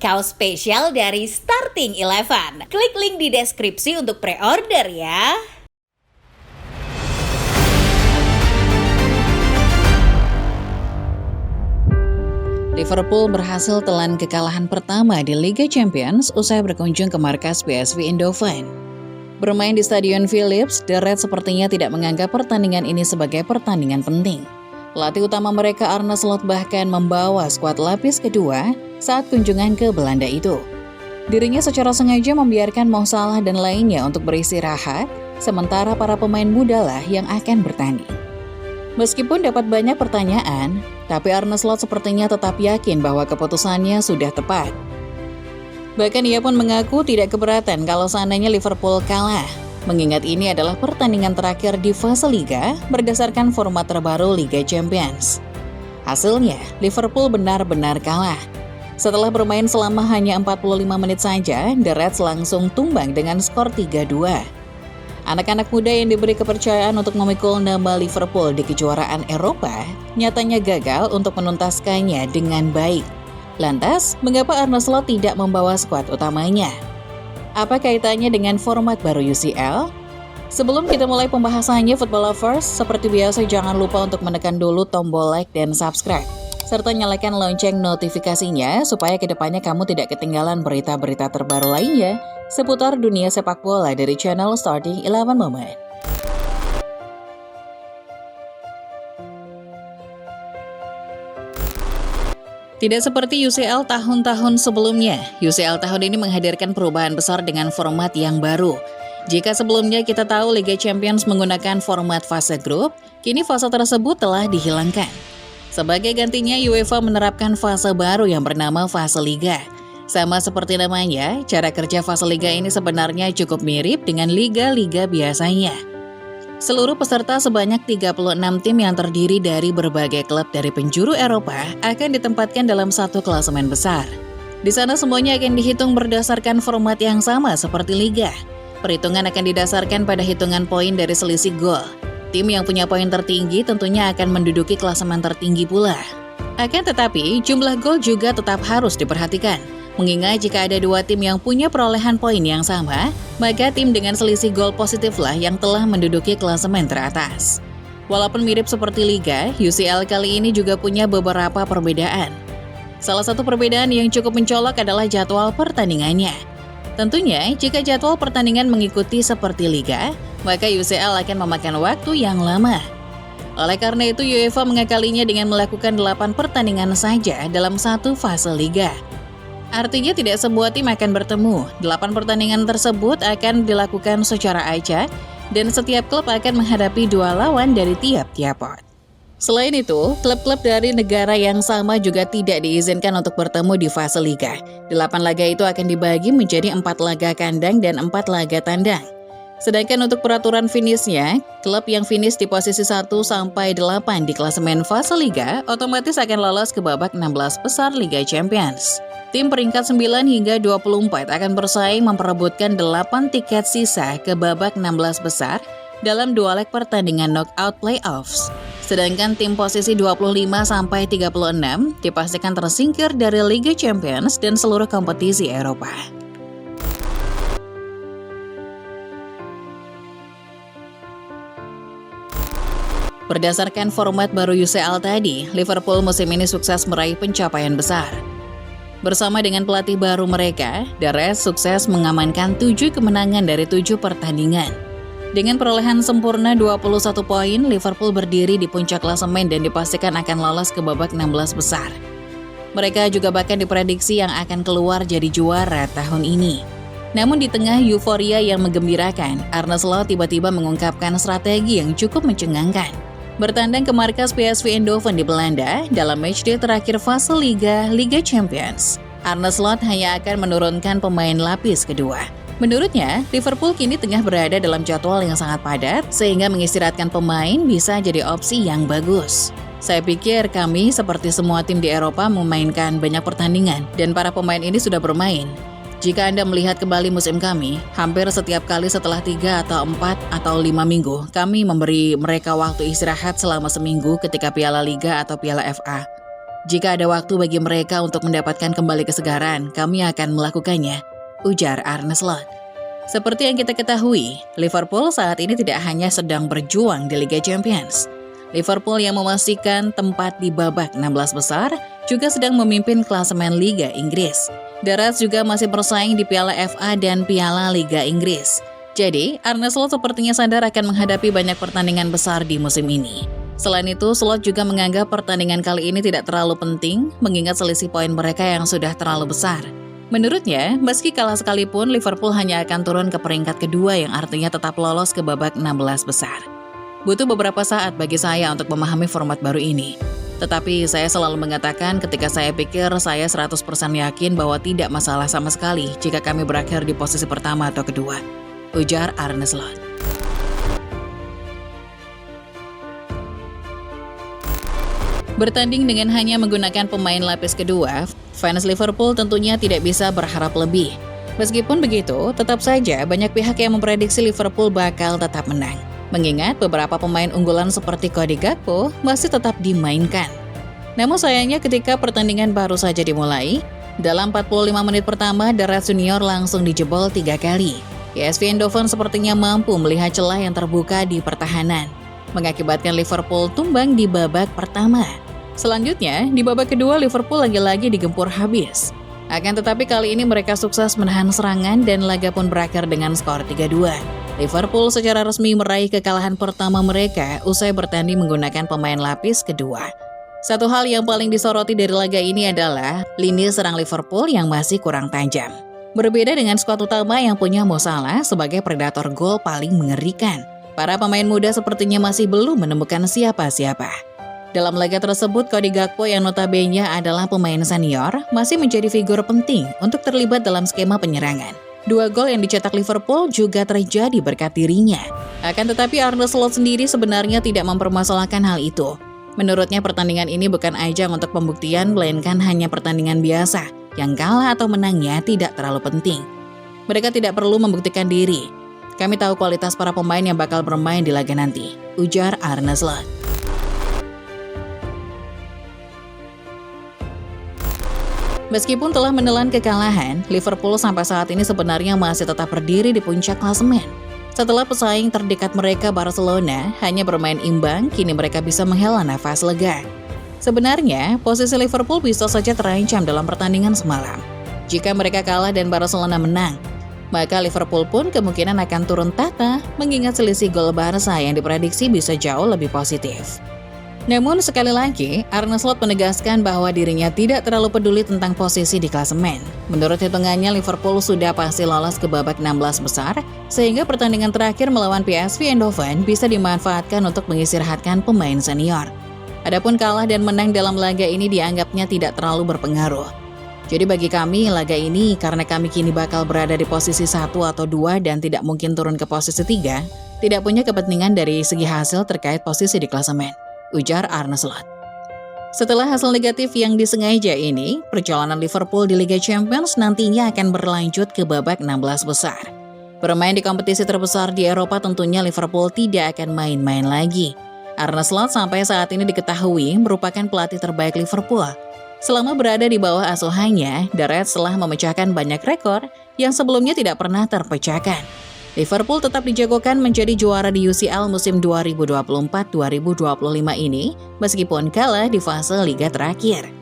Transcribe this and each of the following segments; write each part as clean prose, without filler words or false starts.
kaos spesial dari Starting Eleven. Klik link di deskripsi untuk pre-order ya. Liverpool berhasil telan kekalahan pertama di Liga Champions usai berkunjung ke markas PSV Eindhoven. Bermain di Stadion Philips, The Reds sepertinya tidak menganggap pertandingan ini sebagai pertandingan penting. Pelatih utama mereka Arne Slot bahkan membawa skuad lapis kedua saat kunjungan ke Belanda itu. Dirinya secara sengaja membiarkan Mo Salah dan lainnya untuk beristirahat, sementara para pemain muda lah yang akan bertanding. Meskipun dapat banyak pertanyaan, tapi Arne Slot sepertinya tetap yakin bahwa keputusannya sudah tepat. Bahkan ia pun mengaku tidak keberatan kalau seandainya Liverpool kalah, mengingat ini adalah pertandingan terakhir di fase Liga berdasarkan format terbaru Liga Champions. Hasilnya, Liverpool benar-benar kalah. Setelah bermain selama hanya 45 menit saja, The Reds langsung tumbang dengan skor 3-2. Anak-anak muda yang diberi kepercayaan untuk memikul nama Liverpool di kejuaraan Eropa nyatanya gagal untuk menuntaskannya dengan baik. Lantas, mengapa Arne Slot tidak membawa skuad utamanya? Apa kaitannya dengan format baru UCL? Sebelum kita mulai pembahasannya, Football Lovers, seperti biasa jangan lupa untuk menekan dulu tombol like dan subscribe, serta nyalakan lonceng notifikasinya supaya kedepannya kamu tidak ketinggalan berita-berita terbaru lainnya seputar dunia sepak bola dari channel Starting 11 Moment. Tidak seperti UCL tahun-tahun sebelumnya, UCL tahun ini menghadirkan perubahan besar dengan format yang baru. Jika sebelumnya kita tahu Liga Champions menggunakan format fase grup, kini fase tersebut telah dihilangkan. Sebagai gantinya, UEFA menerapkan fase baru yang bernama fase Liga. Sama seperti namanya, cara kerja fase Liga ini sebenarnya cukup mirip dengan liga-liga biasanya. Seluruh peserta sebanyak 36 tim yang terdiri dari berbagai klub dari penjuru Eropa akan ditempatkan dalam satu klasemen besar. Di sana semuanya akan dihitung berdasarkan format yang sama seperti liga. Perhitungan akan didasarkan pada hitungan poin dari selisih gol. Tim yang punya poin tertinggi tentunya akan menduduki klasemen tertinggi pula. Akan tetapi, jumlah gol juga tetap harus diperhatikan. Mengingat jika ada dua tim yang punya perolehan poin yang sama, maka tim dengan selisih gol positiflah yang telah menduduki klasemen teratas. Walaupun mirip seperti Liga, UCL kali ini juga punya beberapa perbedaan. Salah satu perbedaan yang cukup mencolok adalah jadwal pertandingannya. Tentunya, jika jadwal pertandingan mengikuti seperti Liga, maka UCL akan memakan waktu yang lama. Oleh karena itu, UEFA mengakalinya dengan melakukan 8 pertandingan saja dalam satu fase Liga. Artinya tidak semua tim akan bertemu. 8 pertandingan tersebut akan dilakukan secara acak dan setiap klub akan menghadapi 2 lawan dari tiap-tiap pot. Selain itu, klub-klub dari negara yang sama juga tidak diizinkan untuk bertemu di fase Liga. 8 laga itu akan dibagi menjadi 4 laga kandang dan 4 laga tandang. Sedangkan untuk peraturan finishnya, klub yang finish di posisi 1 sampai 8 di klasemen fase Liga otomatis akan lolos ke babak 16 besar Liga Champions. Tim peringkat 9 hingga 24 akan bersaing memperebutkan 8 tiket sisa ke babak 16 besar dalam 2 leg pertandingan knockout playoffs. Sedangkan tim posisi 25 sampai 36 dipastikan tersingkir dari Liga Champions dan seluruh kompetisi Eropa. Berdasarkan format baru UCL tadi, Liverpool musim ini sukses meraih pencapaian besar. Bersama dengan pelatih baru mereka, The Reds sukses mengamankan 7 kemenangan dari 7 pertandingan. Dengan perolehan sempurna 21 poin, Liverpool berdiri di puncak klasemen dan dipastikan akan lolos ke babak 16 besar. Mereka juga bahkan diprediksi yang akan keluar jadi juara tahun ini. Namun di tengah euforia yang menggembirakan, Arne Slot tiba-tiba mengungkapkan strategi yang cukup mencengangkan. Bertandang ke markas PSV Eindhoven di Belanda dalam matchday terakhir fase Liga Champions, Arne Slot hanya akan menurunkan pemain lapis kedua. Menurutnya, Liverpool kini tengah berada dalam jadwal yang sangat padat sehingga mengistirahatkan pemain bisa jadi opsi yang bagus. Saya pikir kami seperti semua tim di Eropa memainkan banyak pertandingan dan para pemain ini sudah bermain. Jika Anda melihat kembali musim kami, hampir setiap kali setelah 3 atau 4 atau 5 minggu, kami memberi mereka waktu istirahat selama seminggu ketika Piala Liga atau Piala FA. Jika ada waktu bagi mereka untuk mendapatkan kembali kesegaran, kami akan melakukannya, ujar Arne Slot. Seperti yang kita ketahui, Liverpool saat ini tidak hanya sedang berjuang di Liga Champions. Liverpool yang memastikan tempat di babak 16 besar juga sedang memimpin klasemen Liga Inggris. The Reds juga masih bersaing di Piala FA dan Piala Liga Inggris. Jadi, Arne Slot sepertinya sadar akan menghadapi banyak pertandingan besar di musim ini. Selain itu, Slot juga menganggap pertandingan kali ini tidak terlalu penting mengingat selisih poin mereka yang sudah terlalu besar. Menurutnya, meski kalah sekalipun, Liverpool hanya akan turun ke peringkat kedua yang artinya tetap lolos ke babak 16 besar. Butuh beberapa saat bagi saya untuk memahami format baru ini. Tetapi saya selalu mengatakan ketika saya pikir saya 100% yakin bahwa tidak masalah sama sekali jika kami berakhir di posisi pertama atau kedua, ujar Arne Slot. Bertanding dengan hanya menggunakan pemain lapis kedua, fans Liverpool tentunya tidak bisa berharap lebih. Meskipun begitu, tetap saja banyak pihak yang memprediksi Liverpool bakal tetap menang. Mengingat beberapa pemain unggulan seperti Cody Gakpo masih tetap dimainkan. Namun sayangnya ketika pertandingan baru saja dimulai, dalam 45 menit pertama, The Reds Junior langsung dijebol 3 kali. PSV Eindhoven sepertinya mampu melihat celah yang terbuka di pertahanan, mengakibatkan Liverpool tumbang di babak pertama. Selanjutnya, di babak kedua Liverpool lagi-lagi digempur habis. Akan tetapi kali ini mereka sukses menahan serangan dan laga pun berakhir dengan skor 3-2. Liverpool secara resmi meraih kekalahan pertama mereka usai bertanding menggunakan pemain lapis kedua. Satu hal yang paling disoroti dari laga ini adalah lini serang Liverpool yang masih kurang tajam. Berbeda dengan skuad utama yang punya Mo Salah sebagai predator gol paling mengerikan. Para pemain muda sepertinya masih belum menemukan siapa-siapa. Dalam laga tersebut, Cody Gakpo yang notabene adalah pemain senior masih menjadi figur penting untuk terlibat dalam skema penyerangan. 2 gol yang dicetak Liverpool juga terjadi berkat dirinya. Akan tetapi Arne Slot sendiri sebenarnya tidak mempermasalahkan hal itu. Menurutnya pertandingan ini bukan ajang untuk pembuktian, melainkan hanya pertandingan biasa. Yang kalah atau menangnya tidak terlalu penting. Mereka tidak perlu membuktikan diri. Kami tahu kualitas para pemain yang bakal bermain di laga nanti, ujar Arne Slot. Meskipun telah menelan kekalahan, Liverpool sampai saat ini sebenarnya masih tetap berdiri di puncak klasemen. Setelah pesaing terdekat mereka Barcelona hanya bermain imbang, kini mereka bisa menghela nafas lega. Sebenarnya, posisi Liverpool bisa saja terancam dalam pertandingan semalam. Jika mereka kalah dan Barcelona menang, maka Liverpool pun kemungkinan akan turun tahta, mengingat selisih gol Barca yang diprediksi bisa jauh lebih positif. Namun sekali lagi, Arne Slot menegaskan bahwa dirinya tidak terlalu peduli tentang posisi di klasemen. Menurut hitungannya, Liverpool sudah pasti lolos ke babak 16 besar, sehingga pertandingan terakhir melawan PSV Eindhoven bisa dimanfaatkan untuk mengistirahatkan pemain senior. Adapun kalah dan menang dalam laga ini dianggapnya tidak terlalu berpengaruh. Jadi bagi kami, laga ini karena kami kini bakal berada di posisi 1 atau 2 dan tidak mungkin turun ke posisi 3, tidak punya kepentingan dari segi hasil terkait posisi di klasemen, ujar Arne Slot. Setelah hasil negatif yang disengaja ini, perjalanan Liverpool di Liga Champions nantinya akan berlanjut ke babak 16 besar. Bermain di kompetisi terbesar di Eropa tentunya Liverpool tidak akan main-main lagi. Arne Slot sampai saat ini diketahui merupakan pelatih terbaik Liverpool. Selama berada di bawah asuhannya, The Reds telah memecahkan banyak rekor yang sebelumnya tidak pernah terpecahkan. Liverpool tetap dijagokan menjadi juara di UCL musim 2024-2025 ini, meskipun kalah di fase liga terakhir.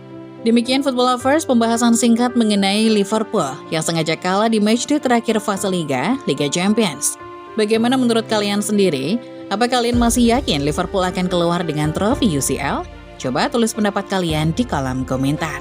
Demikian Football Lovers, pembahasan singkat mengenai Liverpool yang sengaja kalah di matchday terakhir fase Liga Champions. Bagaimana menurut kalian sendiri? Apa kalian masih yakin Liverpool akan keluar dengan trofi UCL? Coba tulis pendapat kalian di kolom komentar.